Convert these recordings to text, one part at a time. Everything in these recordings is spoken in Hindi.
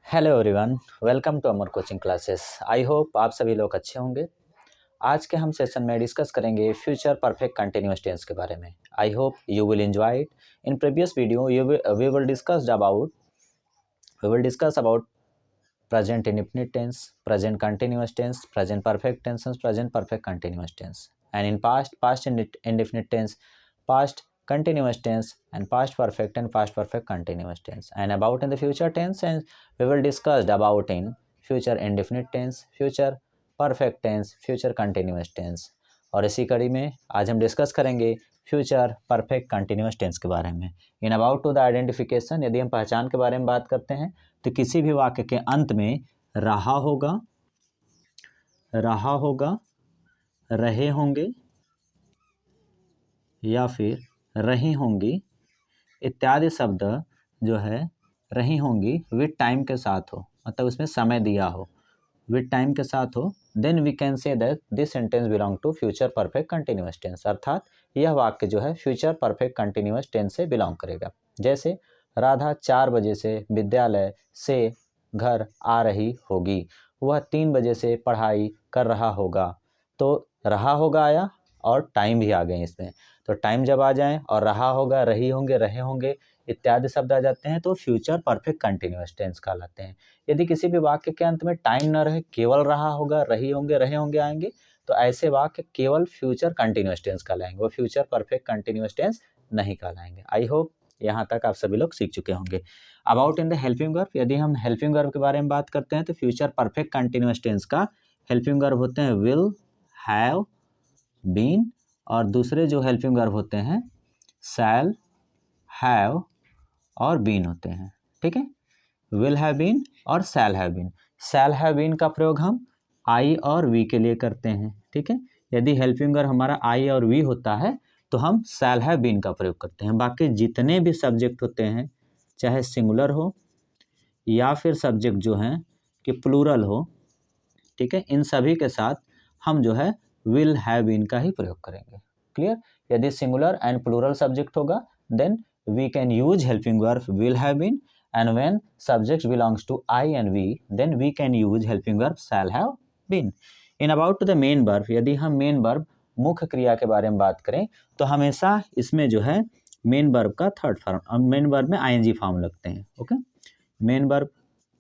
Hello everyone, welcome to Amar coaching classes. I hope आप सभी लोग अच्छे होंगे। आज के हम सेशन में डिस्कस करेंगे फ्यूचर परफेक्ट कंटिन्यूअस टेंस के बारे में। I hope you will enjoy it. In previous video we will discuss about present indefinite tense, present continuous tense, present perfect tense, and present perfect continuous tense. And in past indefinite tense, past continuous tense, and past perfect continuous tense. And about in the future tense, and we will discuss about in future indefinite tense, future perfect tense, future continuous tense. और इसी कड़ी में आज हम डिस्कस करेंगे फ्यूचर परफेक्ट कंटिन्यूस टेंस के बारे में। In about to the identification, यदि हम पहचान के बारे में बात करते हैं तो किसी भी वाक्य के अंत में रहा होगा, रहे होंगे या फिर रही होंगी इत्यादि शब्द जो है रही होंगी विद टाइम के साथ हो, मतलब उसमें समय दिया हो, विद टाइम के साथ हो, then we can say that this sentence belong to future perfect continuous tense. अर्थात यह वाक्य जो है फ्यूचर परफेक्ट कंटिन्यूअस टेंस से बिलोंग करेगा। जैसे राधा 4 बजे से विद्यालय से घर आ रही होगी, वह 3 बजे से पढ़ाई कर रहा होगा। तो रहा होगा आया और टाइम भी आ गए इसमें। तो टाइम जब आ जाए और रहा होगा, रही होंगे, रहे होंगे इत्यादि शब्द आ जाते हैं तो फ्यूचर परफेक्ट कंटिन्यूअस टेंस कहलाते हैं। यदि किसी भी वाक्य के अंत में टाइम न रहे, केवल रहा होगा, रही होंगे, रहे होंगे आएंगे तो ऐसे वाक्य केवल फ्यूचर कंटिन्यूअस टेंस कहलाएंगे, वो फ्यूचर परफेक्ट कंटिन्यूअस टेंस नहीं कहलाएंगे। आई होप यहाँ तक आप सभी लोग सीख चुके होंगे। About in the helping verb, यदि हम हेल्पिंग वर्ब के बारे में बात करते हैं तो फ्यूचर परफेक्ट कंटिन्यूअस टेंस का हेल्पिंग वर्ब होते हैं विल, हैव, बीन, और दूसरे जो हेल्पिंग वर्ब होते हैं शैल, हैव और बीन होते हैं। ठीक है, विल हैव बीन और shall have been. Shall have been का प्रयोग हम आई और वी के लिए करते हैं। ठीक है, यदि हेल्पिंग वर्ब हमारा आई और वी होता है तो हम शैल हैव बीन का प्रयोग करते हैं। बाकी जितने भी सब्जेक्ट होते हैं, चाहे सिंगुलर हो या फिर सब्जेक्ट जो हैं कि प्लूरल हो, ठीक है, इन सभी के साथ हम जो है विल हैव बीन का ही प्रयोग करेंगे। क्लियर? यदि सिंगुलर एंड प्लूरल सब्जेक्ट होगा then we can use helping verb will have been, and when subjects belongs to I and we, then we can use helping verb shall have been. In about to the main verb, यदि हम मेन वर्ब मुख्य क्रिया के बारे में बात करें तो हमेशा इसमें जो है मेन वर्ब का थर्ड फॉर्म, मेन वर्ब में आईएनजी फॉर्म लगते हैं। Okay, main verb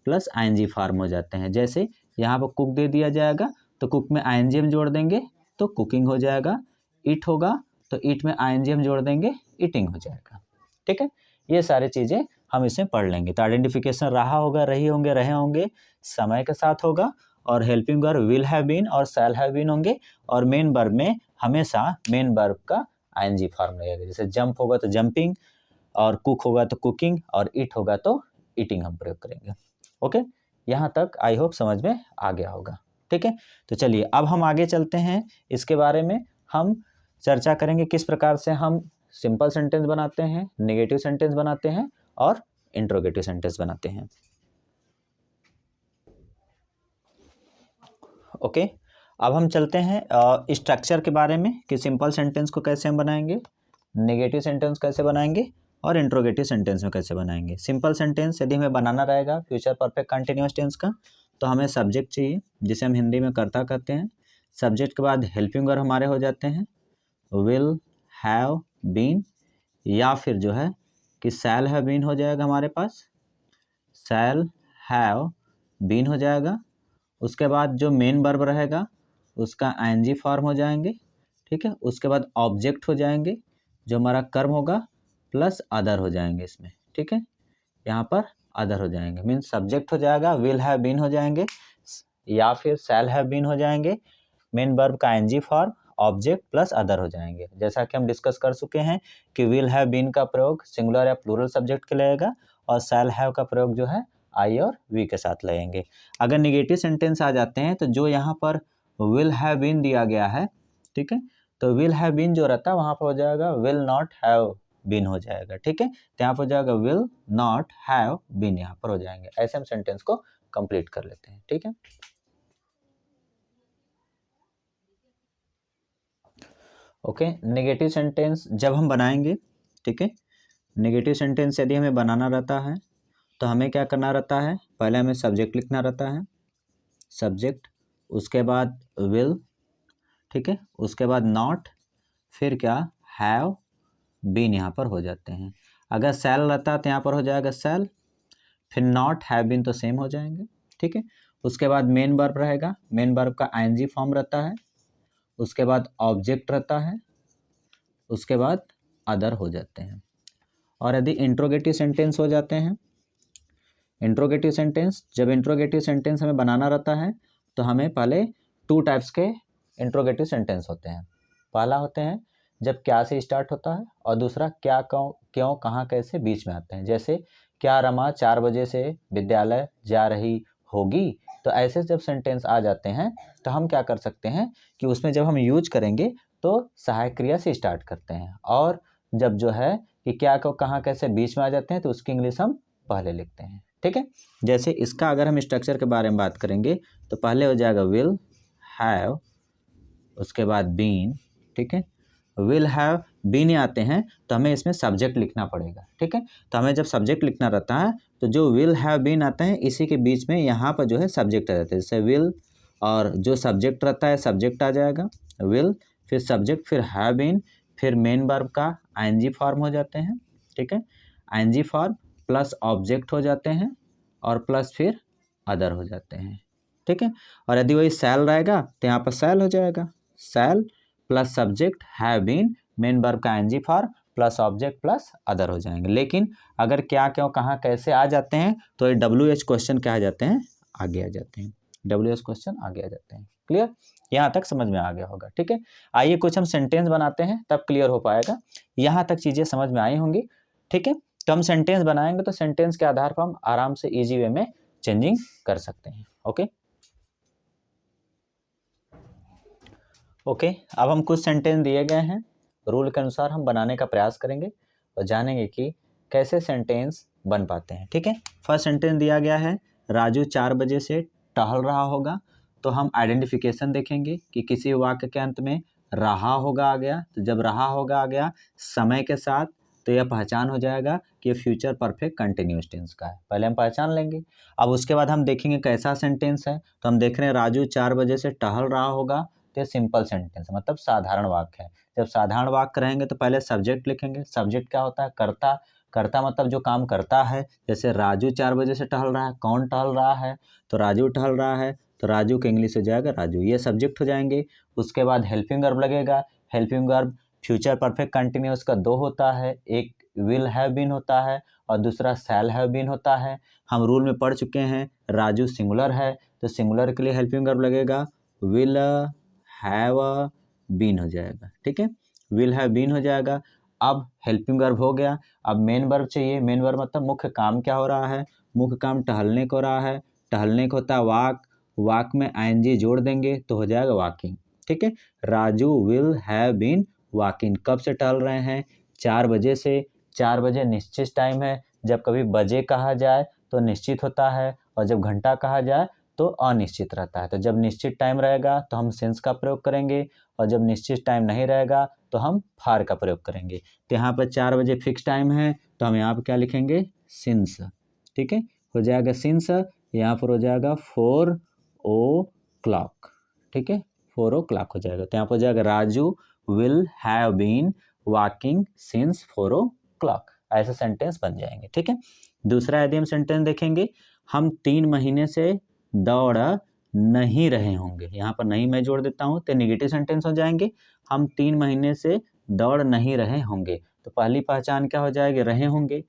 plus ING form हो जाते हैं। जैसे यहाँ पर कुक दे दिया जाएगा तो कुक में आईएनजी हम जोड़ देंगे तो कुकिंग हो जाएगा। ईट होगा तो ईट में आईएनजी हम जोड़ देंगे, ईटिंग हो जाएगा। ठीक है, ये सारी चीज़ें हम इसमें पढ़ लेंगे। तो आइडेंटिफिकेशन रहा होगा, रही होंगे, रहे होंगे समय के साथ होगा, और helping verb will have been और शैल हैव बीन होंगे, और मेन वर्ब में हमेशा मेन वर्ब का आईएनजी फॉर्म लगेगा। जैसे जंप होगा तो जंपिंग, और कुक होगा तो कुकिंग, और ईट होगा तो ईटिंग हम प्रयोग करेंगे। ओके, यहाँ तक आई होप समझ में आ गया होगा। ठीक है, तो चलिए अब हम आगे चलते हैं। इसके बारे में हम चर्चा करेंगे किस प्रकार से हम सिंपल सेंटेंस बनाते हैं, नेगेटिव सेंटेंस बनाते हैं और इंट्रोगेटिव सेंटेंस बनाते हैं। ओके, अब हम चलते हैं स्ट्रक्चर के बारे में कि सिंपल सेंटेंस को कैसे हम बनाएंगे, नेगेटिव सेंटेंस कैसे बनाएंगे और इंट्रोगेटिव सेंटेंस में कैसे बनाएंगे। सिंपल सेंटेंस यदि हमें बनाना रहेगा फ्यूचर परफेक्ट कंटिन्यूअस टेंस का तो हमें सब्जेक्ट चाहिए, जिसे हम हिंदी में कर्ता कहते हैं। सब्जेक्ट के बाद हेल्पिंग वर्ब हमारे हो जाते हैं विल, हैव, बीन, या फिर जो है कि शैल हैव बीन हो जाएगा, हमारे पास शैल हैव बीन हो जाएगा। उसके बाद जो मेन वर्ब रहेगा उसका आईएनजी फॉर्म हो जाएंगे। ठीक है, उसके बाद ऑब्जेक्ट हो जाएंगे जो हमारा कर्म होगा, प्लस अदर हो जाएंगे इसमें। ठीक है, यहाँ पर अदर हो जाएंगे, मीन्स सब्जेक्ट हो जाएगा विल हैव बीन हो जाएंगे या फिर शैल हैव बीन हो जाएंगे, मेन वर्ब का ING form, object plus other हो जाएंगे। जैसा कि हम डिस्कस कर चुके हैं कि विल हैव बीन का प्रयोग सिंगुलर या प्लूरल सब्जेक्ट के लगेगा और शैल हैव का प्रयोग जो है आई और वी के साथ लगेंगे। अगर निगेटिव सेंटेंस आ जाते हैं तो जो यहाँ पर विल हैव बीन दिया गया है, ठीक है, तो विल हैव बीन जो रहता है वहाँ पर हो जाएगा विल नॉट हैव बीन हो जाएगा। ठीक है, तो यहाँ पर हो जाएगा विल नॉट हैव बीन, यहाँ पर हो जाएंगे। ऐसे हम सेंटेंस को कंप्लीट कर लेते हैं। ठीक है, ओके, नेगेटिव सेंटेंस जब हम बनाएंगे, ठीक है, नेगेटिव सेंटेंस यदि हमें बनाना रहता है तो हमें क्या करना रहता है, पहले हमें सब्जेक्ट लिखना रहता है, सब्जेक्ट, उसके बाद विल, ठीक है, उसके बाद नॉट, फिर क्या, हैव बीन यहाँ पर हो जाते हैं। अगर सेल रहता तो यहाँ पर हो जाएगा सेल, फिर नॉट हैव बीन तो सेम हो जाएंगे, ठीक है। उसके बाद मेन वर्ब रहेगा, मेन वर्ब का आईएनजी फॉर्म रहता है, उसके बाद ऑब्जेक्ट रहता है, उसके बाद अदर हो जाते हैं। और यदि इंट्रोगेटिव सेंटेंस हो जाते हैं, इंट्रोगेटिव सेंटेंस, जब इंट्रोगेटिव सेंटेंस हमें बनाना रहता है तो हमें पहले 2 टाइप्स के इंट्रोगेटिव सेंटेंस होते हैं। पहला होते हैं जब क्या से स्टार्ट होता है, और दूसरा क्या, क्यों, कहाँ, कैसे बीच में आते हैं। जैसे क्या रमा 4 बजे से विद्यालय जा रही होगी, तो ऐसे जब सेंटेंस आ जाते हैं तो हम क्या कर सकते हैं कि उसमें जब हम यूज करेंगे तो सहायक क्रिया से स्टार्ट करते हैं, और जब जो है कि क्या, क्यों, कहाँ, कैसे बीच में आ जाते हैं तो उसकी इंग्लिश हम पहले लिखते हैं, ठीक है। जैसे इसका अगर हम स्ट्रक्चर के बारे में बात करेंगे तो पहले हो जाएगा विल हैव, उसके बाद बीन, ठीक है। विल हैव बीन आते हैं तो हमें इसमें सब्जेक्ट लिखना पड़ेगा, ठीक है। तो हमें जब सब्जेक्ट लिखना रहता है तो जो विल हैव बीन आते हैं इसी के बीच में यहाँ पर जो है सब्जेक्ट आ जाता है, जैसे विल और जो सब्जेक्ट रहता है सब्जेक्ट आ जाएगा, विल, फिर सब्जेक्ट, फिर हैव बीन, फिर मेन वर्ब का आईएनजी फॉर्म हो जाते हैं, ठीक है। आईएनजी फॉर्म प्लस ऑब्जेक्ट हो जाते हैं और प्लस फिर अदर हो जाते हैं, ठीक है। और यदि वही सेल रहेगा तो यहाँ पर सेल हो जाएगा, shall plus subject have been, main verb का ING form plus object plus other हो जाएंगे। लेकिन अगर क्या, क्यों, कहाँ, कैसे आ जाते हैं तो ये WH क्वेश्चन क्या आ जाते हैं, आगे आ जाते हैं, WH क्वेश्चन आगे आ जाते हैं। क्लियर, यहाँ तक समझ में आ गया होगा, ठीक है। आइए कुछ हम सेंटेंस बनाते हैं तब क्लियर हो पाएगा। यहाँ तक चीज़ें समझ में आई होंगी, ठीक है। तो हम सेंटेंस बनाएंगे तो सेंटेंस के आधार पर हम आराम से ईजी वे में चेंजिंग कर सकते हैं। ओके, अब हम कुछ सेंटेंस दिए गए हैं, रूल के अनुसार हम बनाने का प्रयास करेंगे और जानेंगे कि कैसे सेंटेंस बन पाते हैं, ठीक है। फर्स्ट सेंटेंस दिया गया है, राजू 4 बजे से टहल रहा होगा। तो हम आइडेंटिफिकेशन देखेंगे कि किसी वाक्य के अंत में रहा होगा आ गया, तो जब रहा होगा आ गया समय के साथ तो यह पहचान हो जाएगा कि फ्यूचर परफेक्ट कंटिन्यूअस टेंस का है, पहले हम पहचान लेंगे। अब उसके बाद हम देखेंगे कैसा सेंटेंस है, तो हम देख रहे हैं राजू 4 बजे से टहल रहा होगा, तो सिंपल सेंटेंस मतलब साधारण वाक्य है। जब साधारण वाक्य रहेंगे तो पहले सब्जेक्ट लिखेंगे, सब्जेक्ट क्या होता है, कर्ता, कर्ता मतलब जो काम करता है। जैसे राजू 4 बजे से टहल रहा है, कौन टहल रहा है, तो राजू टहल रहा है, तो राजू का इंग्लिश हो जाएगा राजू, ये सब्जेक्ट हो जाएंगे। उसके बाद हेल्पिंग वर्ब लगेगा, helping verb future perfect continuous का 2 होता है, एक विल हैव बीन होता है और दूसरा शैल हैव बीन होता है। हम रूल में पढ़ चुके हैं, राजू सिंगुलर है तो सिंगुलर के लिए हेल्पिंग वर्ब लगेगा, विल हैव बीन हो जाएगा, ठीक है, विल हैव बीन हो जाएगा। अब हेल्पिंग वर्ब हो गया, अब मेन वर्ब चाहिए। मेन वर्ब मतलब मुख्य काम क्या हो रहा है, मुख्य काम टहलने को हो रहा है, टहलने को होता है वाक, वाक में आईएनजी जोड़ देंगे तो हो जाएगा वॉकिंग, ठीक है। Raju will have been walking, कब से टहल रहे हैं, 4 बजे से। 4 बजे निश्चित टाइम है, जब कभी बजे कहा जाए तो निश्चित होता है और जब घंटा कहा जाए तो अनिश्चित रहता है। तो जब निश्चित टाइम रहेगा तो हम सिंस का प्रयोग करेंगे और जब निश्चित टाइम नहीं रहेगा तो हम फार का प्रयोग करेंगे। तो यहाँ पर 4 बजे फिक्स टाइम है तो हम यहाँ पर क्या लिखेंगे, सिंस, ठीक है, हो जाएगा सिंस। यहाँ पर हो जाएगा 4 o'clock, ठीक है, 4 o'clock हो जाएगा। तो यहाँ पर हो जाएगा Raju will have been walking since 4 o'clock, ऐसे सेंटेंस बन जाएंगे, ठीक है। दूसरा यदि हम सेंटेंस देखेंगे, हम 3 महीने से दौड़ नहीं रहे होंगे, यहाँ पर नहीं मैं जोड़ देता हूँ तो निगेटिव सेंटेंस हो जाएंगे। हम 3 महीने से दौड़ नहीं रहे होंगे, तो पहली पहचान क्या हो जाएगी, रहे होंगे,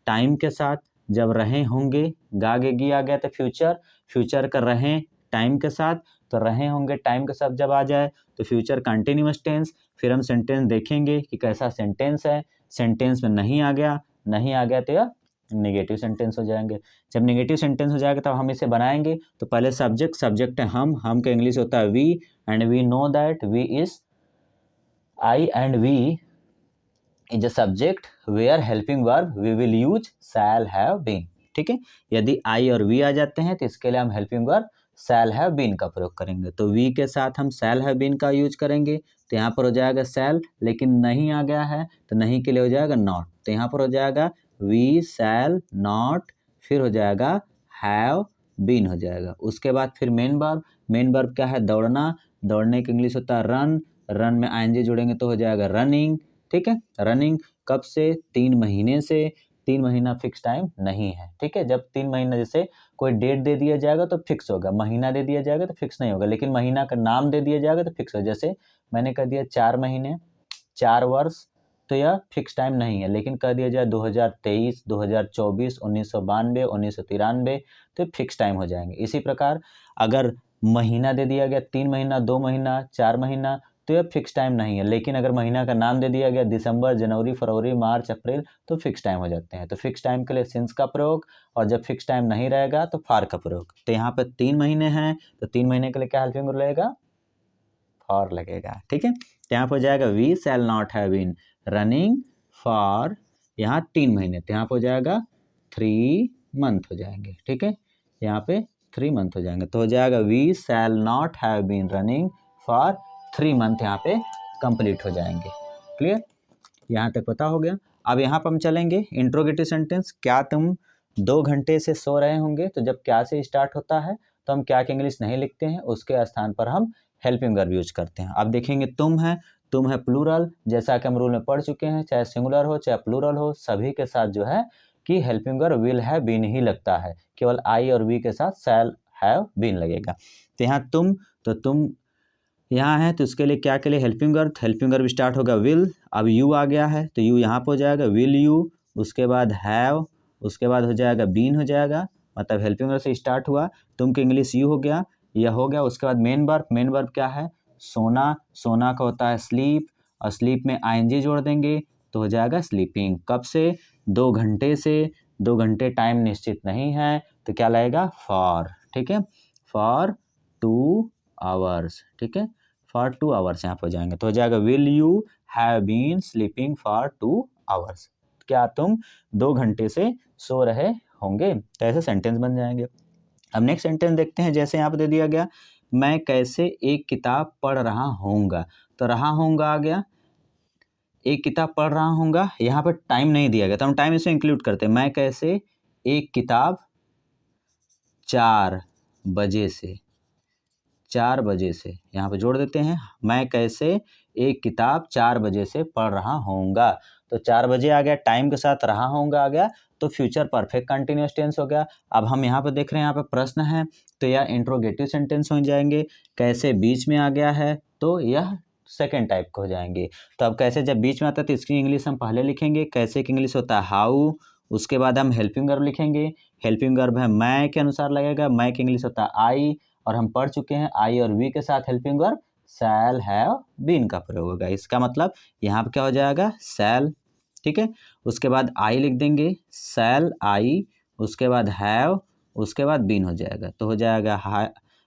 टाइम के साथ। जब रहे होंगे गागे गी आ गया तो फ्यूचर, फ्यूचर कर रहे टाइम के साथ, तो रहे होंगे टाइम के साथ जब आ जाए तो फ्यूचर कंटिन्यूअस टेंस। फिर हम सेंटेंस देखेंगे कि कैसा सेंटेंस है, सेंटेंस में नहीं आ गया, नहीं आ गया तो यह नेगेटिव सेंटेंस हो जाएंगे। जब नेगेटिव सेंटेंस हो जाएगा तब हम इसे बनाएंगे। तो पहले सब्जेक्ट, सब्जेक्ट है हम का इंग्लिश होता है we, and we know that we is I and we is a subject where helping verb we will use shall have been, ठीक है। यदि आई और वी आ जाते हैं तो इसके लिए हम helping verb shall have been का प्रयोग करेंगे। तो वी के साथ हम शैल हैव बीन का यूज करेंगे, तो यहाँ पर हो जाएगा शैल, लेकिन नहीं आ गया है तो नहीं के लिए हो जाएगा नॉट, तो यहाँ पर हो जाएगा वी शैल नॉट फिर हो जाएगा हैव बीन हो जाएगा। उसके बाद फिर मेन वर्ब क्या है, दौड़ना, दौड़ने की इंग्लिश होता है रन, रन में आईएनजी जुड़ेंगे तो हो जाएगा रनिंग, ठीक है। रनिंग कब से, 3 महीने से, 3 महीना फिक्स टाइम नहीं है, ठीक है। जब 3 महीना, जैसे कोई डेट दे दिया जाएगा तो फिक्स होगा, महीना दे दिया जाएगा तो फिक्स नहीं होगा, लेकिन महीना का नाम दे दिया जाएगा तो फिक्स होगा। जैसे मैंने कह दिया 4 महीने, 4 वर्ष, तो यह फिक्स टाइम नहीं है, लेकिन कह दिया जाए 2023, 2024, 1992, 1993, तो फिक्स टाइम हो जाएंगे। इसी प्रकार अगर महीना दे दिया गया 3 महीना, 2 महीना, 4 महीना, तो यह फिक्स टाइम नहीं है, लेकिन अगर महीना का नाम दे दिया गया दिसंबर, जनवरी, फरवरी, मार्च, अप्रैल, तो फिक्स टाइम हो जाते हैं। तो फिक्स टाइम के लिए सिंस का प्रयोग, और जब फिक्स टाइम नहीं रहेगा तो फार का प्रयोग। तो यहाँ पे 3 महीने हैं, तो 3 महीने के लिए क्या हेल्पिंग वर्ब लगेगा, फॉर लगेगा, ठीक है। तो यहाँ पर हो जाएगा we shall not have been running for, यहाँ 3 महीने, तो यहाँ पर हो जाएगा 3 मंथ हो जाएंगे, ठीक है। यहाँ पे 3 मंथ हो जाएंगे, तो हो जाएगा we shall not have been running for 3 month, यहाँ पे कंप्लीट हो जाएंगे। क्लियर, यहाँ तक पता हो गया। अब यहाँ पर हम चलेंगे इंट्रोगेटिव सेंटेंस। क्या तुम 2 घंटे से सो रहे होंगे, तो जब क्या से स्टार्ट होता है तो हम क्या की इंग्लिश नहीं लिखते हैं, उसके स्थान पर हम हेल्पिंग वर्ब यूज करते हैं। अब देखेंगे तुम है प्लूरल, जैसा कि हम रूल में पढ़ चुके हैं, चाहे सिंगुलर हो चाहे प्लूरल हो, सभी के साथ जो है कि helping verb will have been ही लगता है, केवल आई और वी के साथ शैल हैव बीन लगेगा। तो यहाँ तुम यहाँ है, तो उसके लिए क्या के लिए हेल्पिंग वर्ब स्टार्ट होगा विल। अब यू आ गया है तो यू यहाँ पर हो जाएगा विल यू, उसके बाद हैव, उसके बाद हो जाएगा बीन हो जाएगा, मतलब हेल्पिंग वर्ब से स्टार्ट हुआ। तुम के इंग्लिश यू हो गया, यह हो गया। उसके बाद मेन वर्ब क्या है, सोना, सोना का होता है स्लीप, और स्लीप में आईएनजी जोड़ देंगे तो हो जाएगा स्लीपिंग। कब से, 2 घंटे से, 2 घंटे टाइम निश्चित नहीं है, तो क्या लगेगा फॉर, ठीक है, फॉर 2 आवर्स, ठीक है, फॉर 2 आवर्स यहाँ पर जाएंगे तो हो जाएगा will you have been sleeping for 2 hours, क्या तुम 2 घंटे से सो रहे होंगे, तो ऐसे सेंटेंस बन जाएंगे। अब नेक्स्ट सेंटेंस देखते हैं, जैसे यहाँ पर दे दिया गया मैं कैसे एक किताब पढ़ रहा होऊंगा, तो रहा होऊंगा आ गया, एक किताब पढ़ रहा होऊंगा, यहाँ पर टाइम नहीं दिया गया तो हम टाइम इसमें इंक्लूड करते हैं। मैं कैसे एक किताब 4 बजे से, 4 बजे से यहाँ पे जोड़ देते हैं, मैं कैसे एक किताब 4 बजे से पढ़ रहा होऊंगा, तो 4 बजे आ गया, टाइम के साथ रहा होऊंगा आ गया, तो फ्यूचर परफेक्ट कंटिन्यूअस टेंस हो गया। अब हम यहाँ पे देख रहे हैं, यहाँ पे प्रश्न है तो यह इंट्रोगेटिव सेंटेंस हो जाएंगे। कैसे बीच में आ गया है तो यह सेकेंड टाइप के हो जाएंगे। तो अब कैसे जब बीच में आता है तो इसकी इंग्लिश हम पहले लिखेंगे, कैसे की इंग्लिश होता है हाउ, उसके बाद हम हेल्पिंग वर्ब लिखेंगे, हेल्पिंग वर्ब है मैं के अनुसार लगेगा, मैं की इंग्लिश होता है आई, और हम पढ़ चुके हैं आई और वी के साथ helping verb shall have been का प्रयोग होगा। इसका मतलब यहाँ पे क्या हो जाएगा शैल, ठीक है। उसके बाद आई लिख देंगे, शैल आई, उसके बाद हैव, उसके बाद बीन हो जाएगा, तो हो जाएगा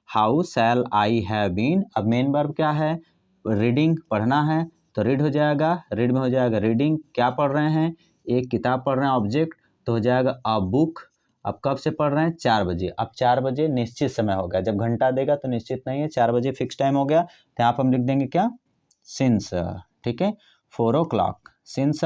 how shall I have been. अब मेन वर्ब क्या है, रीडिंग, पढ़ना है, तो रीड हो जाएगा, रीड में हो जाएगा रीडिंग, क्या पढ़ रहे हैं, एक किताब पढ़ रहे हैं ऑब्जेक्ट, तो हो जाएगा अ बुक। अब कब से पढ़ रहे हैं, 4 बजे। अब 4 बजे निश्चित समय होगा, जब घंटा देगा तो निश्चित नहीं है, 4 बजे फिक्स टाइम हो गया, तो यहाँ पर हम लिख देंगे क्या सिंस, ठीक है, 4 o'clock, सिंस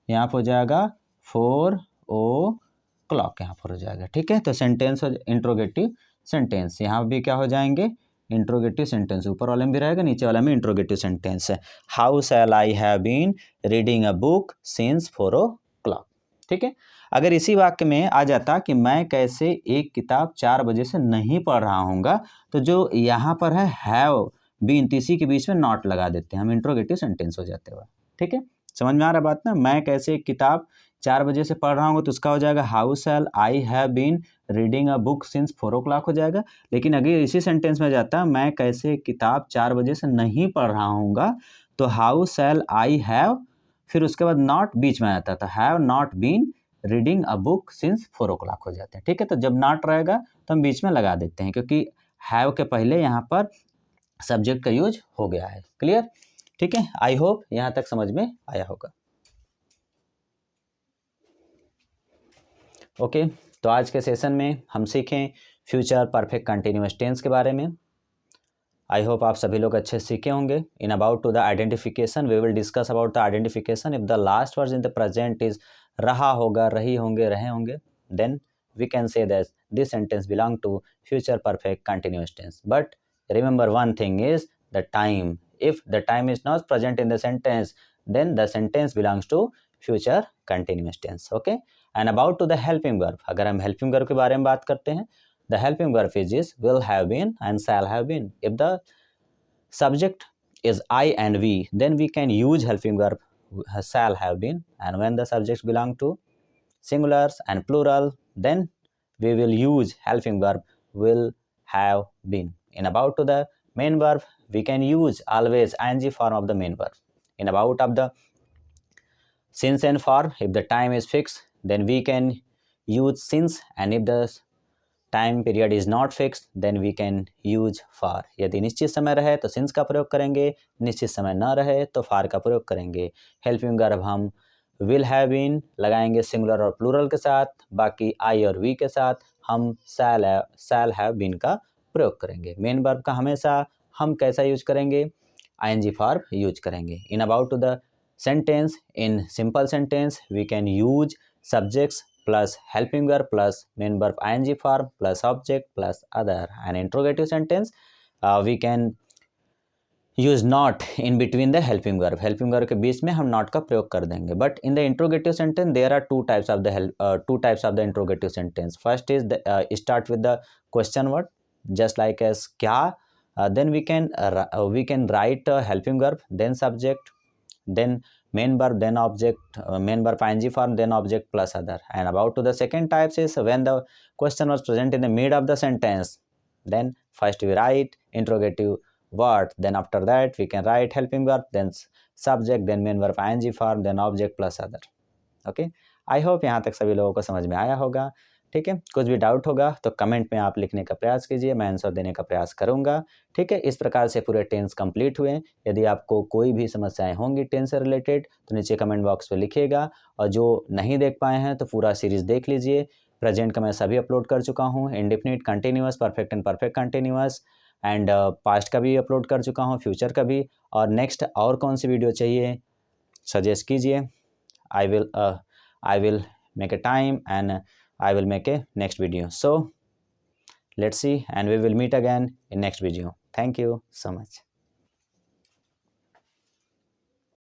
यहाँ पर हो जाएगा 4 o'clock यहाँ पर हो जाएगा, ठीक है। तो सेंटेंस इंट्रोगेटिव सेंटेंस, यहाँ भी क्या हो जाएंगे इंट्रोगेटिव सेंटेंस, ऊपर वाले में भी रहेगा नीचे वाला में इंट्रोगेटिव सेंटेंस है। How shall I have been reading a book since 4 o'clock, ठीक है। अगर इसी वाक्य में आ जाता कि मैं कैसे एक किताब 4 बजे से नहीं पढ़ रहा हूँगा, तो जो यहाँ पर है हैव बीन, इसी के बीच में नॉट लगा देते हैं, हम इंट्रोगेटिव सेंटेंस हो जाते हुआ, ठीक है। समझ में आ रहा बात ना, मैं कैसे एक किताब 4 बजे से पढ़ रहा हूँ तो उसका हो जाएगा how shall I have been reading a book since 4 o'clock हो जाएगा। लेकिन अगर इसी सेंटेंस में जाता मैं कैसे एक किताब 4 बजे से नहीं पढ़ रहा हूँगा, तो हाउ शैल आई हैव, फिर उसके बाद नॉट बीच में आता था, have not been reading a book since 4 o'clock हो जाते हैं, ठीक है। तो जब नॉट रहेगा तो हम बीच में लगा देते हैं, क्योंकि हैव के पहले यहाँ पर सब्जेक्ट का यूज हो गया है। क्लियर, ठीक है। आई होप यहाँ तक समझ में आया होगा। ओके, तो आज के सेशन में हम सीखें फ्यूचर परफेक्ट कंटिन्यूअस टेंस के बारे में। आई होप आप सभी लोग अच्छे सीखे होंगे। In about to the identification we will discuss about the identification if the last word in the present is रहा होगा, रही होंगे, रहे होंगे, then we can say that this sentence belong to future perfect continuous tense. But remember one thing is the time. If the time is not present in the sentence, then the sentence belongs to future continuous tense. Okay. And about to the helping verb, अगर हम helping verb के बारे में बात करते हैं, the helping verb is will have been and shall have been. If the subject is I and we, then we can use helping verb shall have been. And when the subjects belong to singulars and plural, then we will use helping verb will have been. In about to the main verb, we can use always ing form of the main verb. In about of the since and for, if the time is fixed, then we can use since, and if the time period is not fix then we can use for. यदि निश्चित समय रहे तो सिंस का प्रयोग करेंगे, निश्चित समय न रहे तो फार का प्रयोग करेंगे. हेल्पिंग वर्ब हम विल हैव बीन लगाएंगे सिंगुलर और प्लूरल के साथ, बाकी आई और वी के साथ हम शैल हैव बीन का प्रयोग करेंगे. मेन वर्ब का हमेशा हम कैसा यूज करेंगे, आईएनजी फॉर्म यूज करेंगे. In about to the sentence, in simple sentence we can use subjects plus helping verb plus main verb ing form plus object plus other. An interrogative sentence we can use not in between the helping verb. helping verb के बीच में हम not का प्रयोग कर देंगे. But in the interrogative sentence there are two types of the interrogative sentence. First is the start with the question word just like as क्या, then we can write helping verb, then subject, then main verb, then object, main verb ing form, then object plus other. And about to the second types is when the question was present in the mid of the sentence, then first we write interrogative word, then after that we can write helping verb, then subject, then main verb ing form, then object plus other. Okay, I hope यहाँ तक सभी लोगों को समझ में आया होगा. ठीक है, कुछ भी डाउट होगा तो कमेंट में आप लिखने का प्रयास कीजिए, मैं आंसर देने का प्रयास करूंगा. ठीक है, इस प्रकार से पूरे टेंस कंप्लीट हुए. यदि आपको कोई भी समस्याएं होंगी टेंस से रिलेटेड तो नीचे कमेंट बॉक्स पे लिखिएगा. और जो नहीं देख पाए हैं तो पूरा सीरीज़ देख लीजिए. प्रेजेंट का मैं सभी अपलोड कर चुका हूँ, indefinite, continuous, perfect and perfect continuous, and past का भी अपलोड कर चुका हूँ, फ्यूचर का भी. और नेक्स्ट और कौन सी वीडियो चाहिए सजेस्ट कीजिए. I will make a time and I will make a next video. So let's see, and we will meet again in next video. Thank you so much.